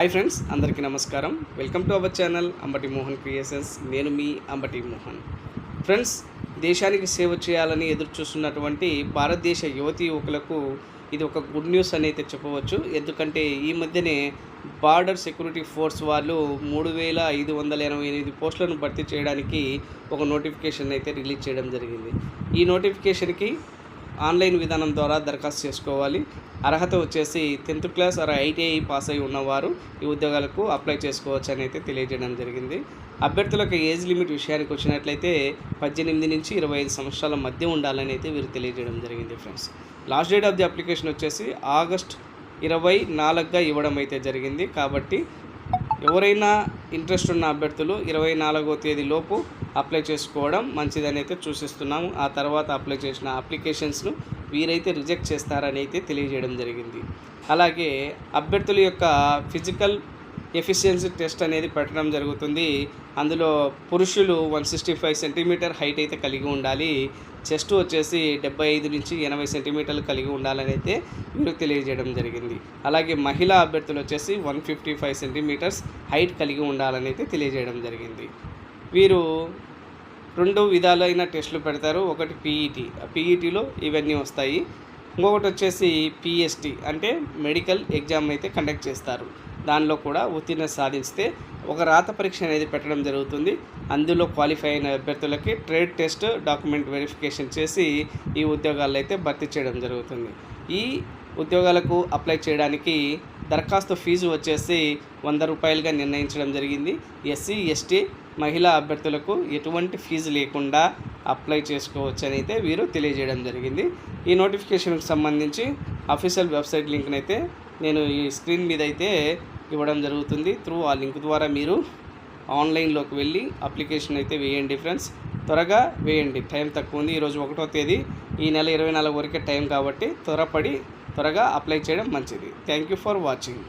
Hi friends, అందరికీ నమస్కారం. Welcome to our channel Ambati Mohan creations. నేను మీ అంబటి మోహన్. ఫ్రెండ్స్, దేశానికి సేవ చేయాలని ఎదురు చూస్తున్నటువంటి భారతదేశ యువతీ యువకులకు ఇది ఒక గుడ్ న్యూస్ అని అయితే చెప్పవచ్చు. ఎందుకంటే ఈ మధ్యనే బార్డర్ సెక్యూరిటీ ఫోర్స్ వాళ్ళు 3588 పోస్టులను భర్తీ చేయడానికి ఒక నోటిఫికేషన్ అయితే రిలీజ్ చేయడం జరిగింది. ఈ నోటిఫికేషన్కి ఆన్లైన్ విధానం ద్వారా దరఖాస్తు చేసుకోవాలి. అర్హత వచ్చేసి 10th class or ITI pass అయి ఉన్నవారు ఈ ఉద్యోగాలకు అప్లై చేసుకోవచ్చు అని అయితే తెలియజేయడం జరిగింది. అభ్యర్థులకు ఏజ్ లిమిట్ విషయానికి వచ్చినట్లయితే 18 నుంచి 25 సంవత్సరాల మధ్య ఉండాలని అయితే వీరు తెలియజేయడం జరిగింది. Friends, last date of the application వచ్చేసి ఆగస్ట్ 24గా ఇవ్వడం అయితే జరిగింది. కాబట్టి ఎవరైనా ఇంట్రెస్ట్ ఉన్న అభ్యర్థులు 24వ తేదీలోపు అప్లై చేసుకోవడం మంచిదని అయితే సూచిస్తున్నాము. ఆ తర్వాత అప్లై చేసిన అప్లికేషన్స్ను వీరైతే రిజెక్ట్ చేస్తారని అయితే తెలియజేయడం జరిగింది. అలాగే అభ్యర్థుల యొక్క ఫిజికల్ ఎఫిషియన్సీ టెస్ట్ అనేది పెట్టడం జరుగుతుంది. అందులో పురుషులు 165 సెంటీమీటర్ హైట్ అయితే కలిగి ఉండాలి. చెస్ట్ వచ్చేసి 75 నుంచి 80 సెంటీమీటర్లు కలిగి ఉండాలని అయితే వీరు తెలియజేయడం జరిగింది. అలాగే మహిళా అభ్యర్థులు వచ్చేసి 155 సెంటీమీటర్స్ హైట్ కలిగి ఉండాలని అయితే తెలియజేయడం జరిగింది. వీరు 2 విధాలైన టెస్టులు పెడతారు. ఒకటి పీఈటీలో ఇవన్నీ వస్తాయి. ఇంకొకటి వచ్చేసి పిఎస్టీ అంటే మెడికల్ ఎగ్జామ్ అయితే కండక్ట్ చేస్తారు. దానిలో కూడా ఉత్తీర్ణత సాధిస్తే ఒక రాత పరీక్ష అనేది పెట్టడం జరుగుతుంది. అందులో క్వాలిఫై అయిన అభ్యర్థులకి ట్రేడ్ టెస్ట్, డాక్యుమెంట్ వెరిఫికేషన్ చేసి ఈ ఉద్యోగాల్లో అయితే భర్తీ చేయడం జరుగుతుంది. ఈ ఉద్యోగాలకు అప్లై చేయడానికి దరఖాస్తు ఫీజు వచ్చేసి 100 రూపాయలుగా నిర్ణయించడం జరిగింది. ఎస్సీ, ఎస్టీ మహిళా అభ్యర్థులకు ఎటువంటి ఫీజు లేకుండా అప్లై చేసుకోవచ్చు అని అయితే వీరు తెలియజేయడం జరిగింది. ఈ నోటిఫికేషన్కి సంబంధించి అఫీషియల్ వెబ్సైట్ లింక్ని అయితే నేను ఈ స్క్రీన్ మీద అయితే ఇవ్వడం జరుగుతుంది. ఆ లింక్ ద్వారా మీరు ఆన్లైన్లోకి వెళ్ళి అప్లికేషన్ అయితే వేయండి. ఫ్రెండ్స్, త్వరగా వేయండి. టైం తక్కువ ఉంది. ఈరోజు 1వ తేదీ, ఈ నెల 24 వరకే టైం కాబట్టి త్వరగా అప్లై చేయడం మంచిది. Thank you for watching.